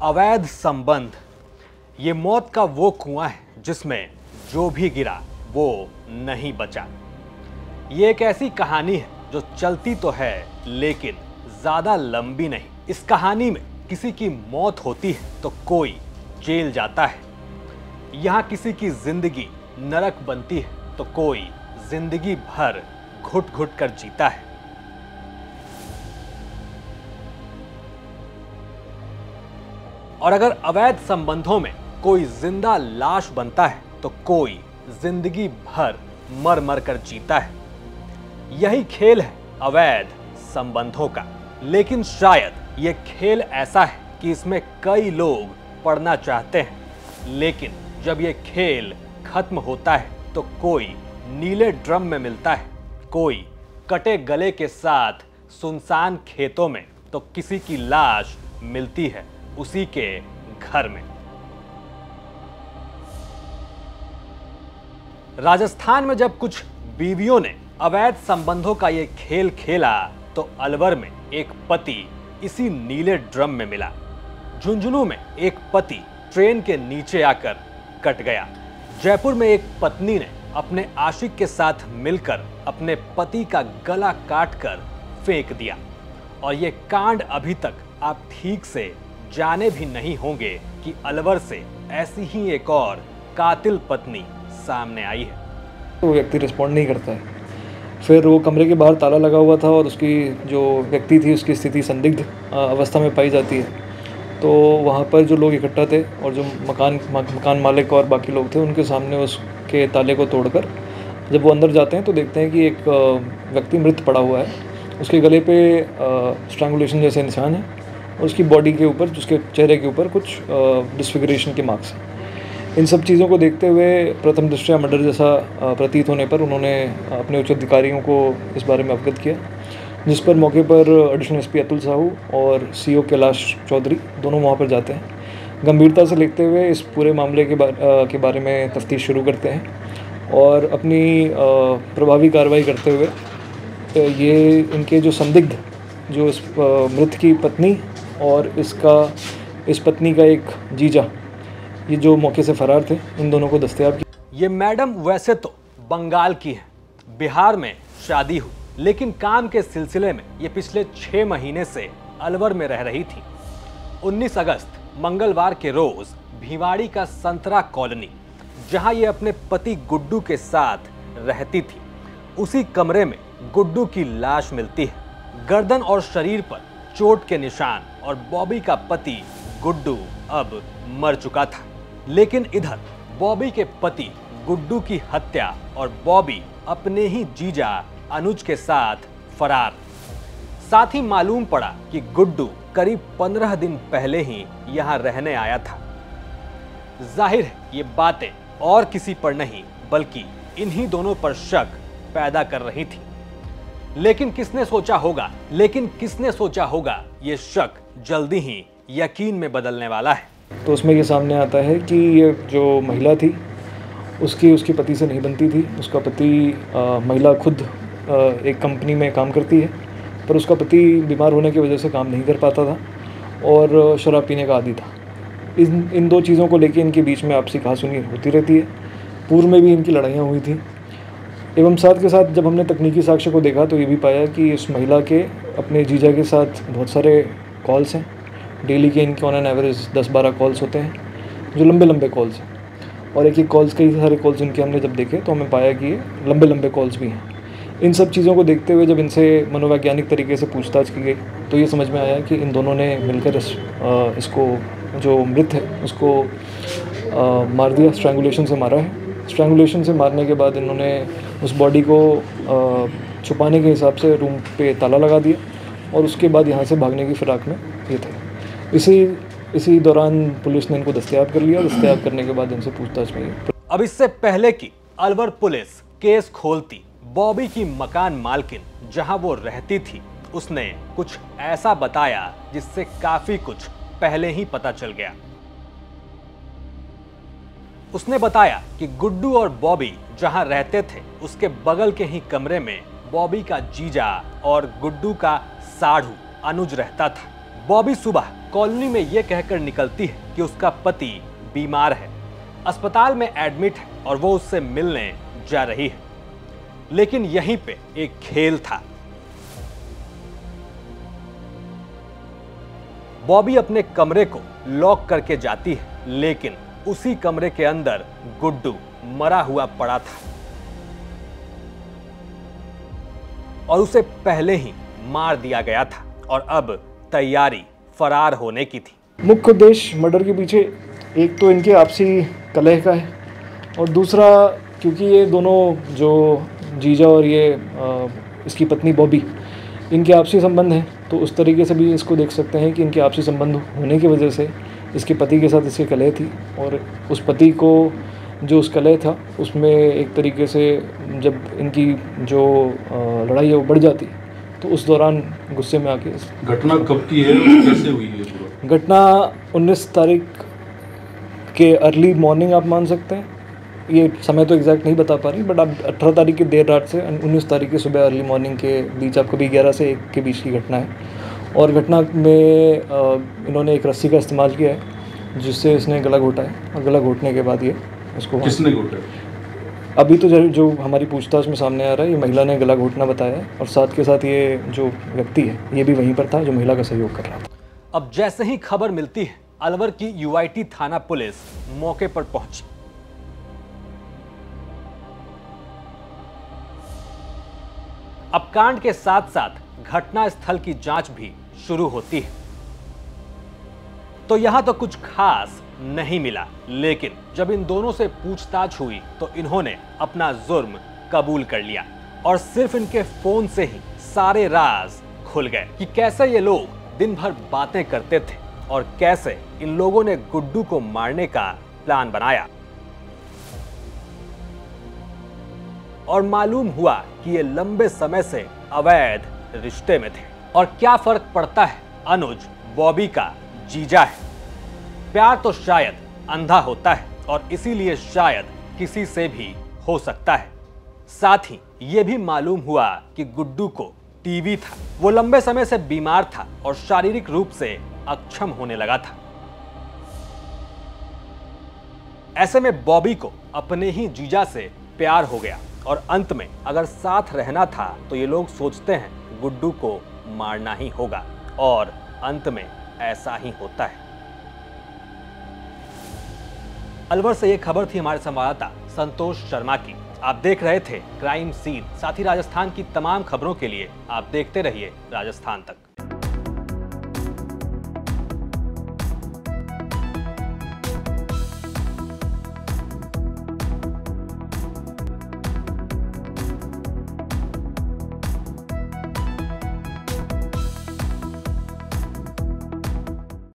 अवैध संबंध, ये मौत का वो कुआं है जिसमें जो भी गिरा वो नहीं बचा। ये एक ऐसी कहानी है जो चलती तो है लेकिन ज्यादा लंबी नहीं। इस कहानी में किसी की मौत होती है तो कोई जेल जाता है। यहाँ किसी की जिंदगी नरक बनती है तो कोई जिंदगी भर घुट घुट कर जीता है। और अगर अवैध संबंधों में कोई जिंदा लाश बनता है तो कोई जिंदगी भर मर मर कर जीता है। यही खेल है अवैध संबंधों का। लेकिन शायद ये खेल ऐसा है कि इसमें कई लोग पढ़ना चाहते हैं, लेकिन जब ये खेल खत्म होता है तो कोई नीले ड्रम में मिलता है, कोई कटे गले के साथ सुनसान खेतों में, तो किसी की लाश मिलती है उसी के घर में। राजस्थान में जब कुछ बीवियों ने अवैध संबंधों का ये खेल खेला तो अलवर में एक पति इसी नीले ड्रम में मिला। झुंझुनू में एक पति ट्रेन के नीचे आकर कट गया। जयपुर में एक पत्नी ने अपने आशिक के साथ मिलकर अपने पति का गला काटकर फेंक दिया। और ये कांड अभी तक आप ठीक से जाने भी नहीं होंगे कि अलवर से ऐसी ही एक और कातिल पत्नी सामने आई है। वो व्यक्ति रिस्पॉन्ड नहीं करता है। फिर वो कमरे के बाहर ताला लगा हुआ था और उसकी जो व्यक्ति थी उसकी स्थिति संदिग्ध अवस्था में पाई जाती है। तो वहाँ पर जो लोग इकट्ठा थे और जो मकान मालिक और बाकी लोग थे, उनके सामने उसके ताले को तोड़कर जब वो अंदर जाते हैं तो देखते हैं कि एक व्यक्ति मृत पड़ा हुआ है। उसके गले पे स्ट्रैंगुलेशन जैसे निशान है और उसकी बॉडी के ऊपर, उसके चेहरे के ऊपर कुछ डिस्फिगरेशन के मार्क्स हैं। इन सब चीज़ों को देखते हुए प्रथम दृष्टया मर्डर जैसा प्रतीत होने पर उन्होंने अपने उच्च अधिकारियों को इस बारे में अवगत किया, जिस पर मौके पर एडिशनल एसपी अतुल साहू और सीओ कैलाश चौधरी दोनों वहाँ पर जाते हैं। गंभीरता से लेते हुए इस पूरे मामले के बारे में तफ्तीश शुरू करते हैं और अपनी प्रभावी कार्रवाई करते हुए ये इनके जो संदिग्ध, जो इस मृत की पत्नी और इस पत्नी का एक जीजा, ये जो मौके से फरार थे, इन दोनों को दस्तयाब किया। ये मैडम वैसे तो बंगाल की है, बिहार में शादी हुई, लेकिन काम के सिलसिले में ये पिछले 6 महीने से अलवर में रह रही थी। 19 अगस्त मंगलवार के रोज भिवाड़ी का संतरा कॉलोनी, जहां ये अपने पति गुड्डू के साथ रहती थी, उसी कमरे में गुड्डू की लाश मिलती है। गर्दन और शरीर पर चोट के निशान और बॉबी का पति गुड्डू अब मर चुका था। लेकिन इधर बॉबी के पति गुड्डू की हत्या और बॉबी अपने ही जीजा अनुज के साथ फरार। साथ ही मालूम पड़ा कि गुड्डू करीब 15 दिन पहले ही यहां रहने आया था। जाहिर है ये बातें और किसी पर नहीं बल्कि इन्हीं दोनों पर शक पैदा कर रही थी। लेकिन किसने सोचा होगा ये शक जल्दी ही यकीन में बदलने वाला है। तो उसमें ये सामने आता है कि ये जो महिला थी उसकी पति से नहीं बनती थी। उसका पति, महिला खुद एक कंपनी में काम करती है, पर उसका पति बीमार होने की वजह से काम नहीं कर पाता था और शराब पीने का आदी था। इन दो चीज़ों को लेकर इनके बीच में आपसी कहासुनी होती रहती है। पूर्व में भी इनकी लड़ाइयाँ हुई थी। एवं साथ के साथ जब हमने तकनीकी साक्ष्य को देखा तो ये भी पाया कि इस महिला के अपने जीजा के साथ बहुत सारे कॉल्स हैं। डेली के इनके ऑन एन एवरेज 10-12 कॉल्स होते हैं, जो लंबे कॉल्स हैं। और एक कॉल्स, कई सारे कॉल्स इनके हमने जब देखे तो हमें पाया कि ये लंबे कॉल्स भी हैं। इन सब चीज़ों को देखते हुए जब इनसे मनोवैज्ञानिक तरीके से पूछताछ की गई तो ये समझ में आया कि इन दोनों ने मिलकर इसको, जो मृत है, उसको मार दिया, स्ट्रैंगुलेशन से मारा है। स्ट्रैंगुलेशन से मारने के बाद इन्होंने उस बॉडी को छुपाने के हिसाब से रूम पे ताला लगा दिया और उसके बाद यहाँ से भागने की फिराक में ये थे। इसी दौरान पुलिस ने इनको दस्तयाब कर लिया। दस्तयाब करने के बाद इनसे पूछताछ में अब इससे पहले कि अलवर पुलिस केस खोलती, बॉबी की मकान मालकिन जहां वो रहती थी, उसने कुछ ऐसा बताया जिससे काफी कुछ पहले ही पता चल गया। उसने बताया कि गुड्डू और बॉबी जहां रहते थे उसके बगल के ही कमरे में बॉबी का जीजा और गुड्डू का साढ़ू अनुज रहता था। बॉबी सुबह कॉलोनी में ये कहकर निकलती है कि उसका पति बीमार है, अस्पताल में एडमिट है और वो उससे मिलने जा रही है। लेकिन यहीं पे एक खेल था। बॉबी अपने कमरे को लॉक करके जाती है, लेकिन उसी कमरे के अंदर गुड्डू मरा हुआ पड़ा था और उसे पहले ही मार दिया गया था और अब तैयारी फरार होने की थी। मुख्य उद्देश्य मर्डर के पीछे एक तो इनके आपसी कलह का है और दूसरा क्योंकि ये दोनों जो जीजा और ये इसकी पत्नी बॉबी, इनके आपसी संबंध हैं, तो उस तरीके से भी इसको देख सकते हैं कि इनके आपसी संबंध होने की वजह से इसके पति के साथ इसकी कलह थी और उस पति को जो उस कलह था उसमें एक तरीके से जब इनकी जो लड़ाई है वो बढ़ जाती तो उस दौरान गुस्से में आके। घटना कब की है और कैसे हुई है पूरा? घटना 19 तारीख के अर्ली मॉर्निंग आप मान सकते हैं, ये समय तो एग्जैक्ट नहीं बता पा रही, बट आप 18 तारीख की देर रात से 19 तारीख की सुबह अर्ली मॉर्निंग के बीच, आपको भी 11 से 1 के बीच की घटना है। और घटना में इन्होंने एक रस्सी का इस्तेमाल किया है जिससे इसने गला घोटा है और गला घोटने के बाद ये उसको किसने घोटा? अभी तो जो हमारी पूछताछ में सामने आ रहा है, ये महिला ने गला घोटना बताया है और साथ के साथ ये जो व्यक्ति है ये भी वहीं पर था जो महिला का सहयोग कर रहा था। अब जैसे ही खबर मिलती है, अलवर की यूआईटी थाना पुलिस मौके पर पहुंची। अब कांड के साथ साथ घटना स्थल की जांच भी शुरू होती है। तो यहां तो कुछ खास नहीं मिला, लेकिन जब इन दोनों से पूछताछ हुई तो इन्होंने अपना जुर्म कबूल कर लिया और सिर्फ इनके फोन से ही सारे राज खुल गए कि कैसे ये लोग दिन भर बातें करते थे और कैसे इन लोगों ने गुड्डू को मारने का प्लान बनाया। और मालूम हुआ कि ये लंबे समय से अवैध रिश्ते में थे। और क्या फर्क पड़ता है, अनुज बॉबी का जीजा है। प्यार तो शायद अंधा होता है और इसीलिए शायद किसी से भी हो सकता है। साथ ही ये भी मालूम हुआ कि गुड्डू को टीबी था, वो लंबे समय से बीमार था और शारीरिक रूप से अक्षम होने लगा था। ऐसे में बॉबी को अपने ही जीजा से प्यार हो गया और अंत में अगर साथ रहना था तो ये लोग सोचते हैं गुड्डू को मारना ही होगा और अंत में ऐसा ही होता है। अलवर से ये खबर थी हमारे संवाददाता संतोष शर्मा की। आप देख रहे थे क्राइम सीन। साथ ही राजस्थान की तमाम खबरों के लिए आप देखते रहिए राजस्थान तक।